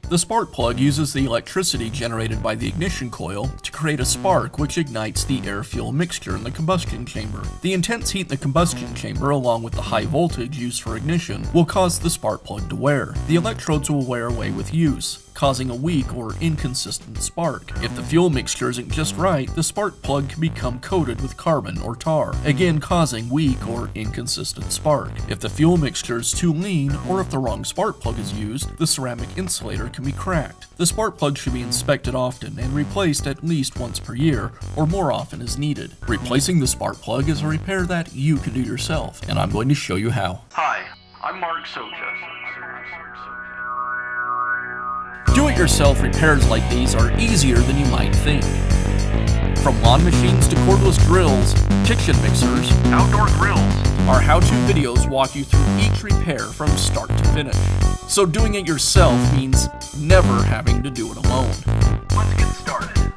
The spark plug uses the electricity generated by the ignition coil to create a spark which ignites the air-fuel mixture in the combustion chamber. The intense heat in the combustion chamber, along with the high voltage used for ignition, will cause the spark plug to wear. The electrodes will wear away with use, causing a weak or inconsistent spark. If the fuel mixture isn't just right, the spark plug can become coated with carbon or tar, again causing weak or inconsistent spark. If the fuel mixture is too lean, or if the wrong spark plug is used, the ceramic insulator can be cracked. The spark plug should be inspected often and replaced at least once per year, or more often as needed. Replacing the spark plug is a repair that you can do yourself, and I'm going to show you how. Hi, I'm Mark Socha. Do-it-yourself repairs like these are easier than you might think. From lawn machines to cordless drills, kitchen mixers, Outdoor grills. our how-to videos walk you through each repair from start to finish. So doing it yourself means never having to do it alone. Let's get started.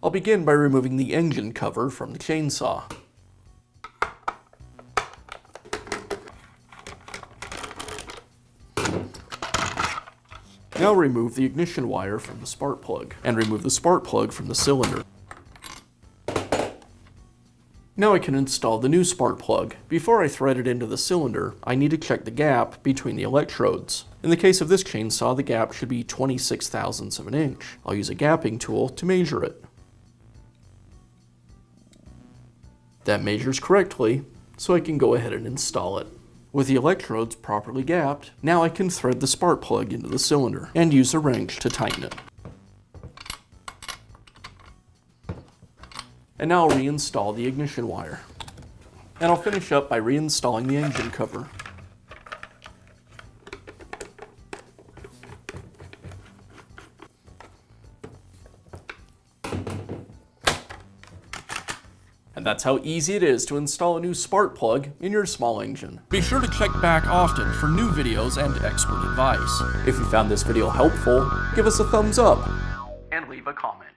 I'll begin by removing the engine cover from the chainsaw. Now remove the ignition wire from the spark plug, and remove the spark plug from the cylinder. Now I can install the new spark plug. Before I thread it into the cylinder, I need to check the gap between the electrodes. In the case of this chainsaw, the gap should be 26 thousandths of an inch. I'll use a gapping tool to measure it. That measures correctly, so I can go ahead and install it. With the electrodes properly gapped, now I can thread the spark plug into the cylinder and use a wrench to tighten it. And now I'll reinstall the ignition wire. And I'll finish up by reinstalling the engine cover. And that's how easy it is to install a new spark plug in your small engine. Be sure to check back often for new videos and expert advice. If you found this video helpful, give us a thumbs up And leave a comment.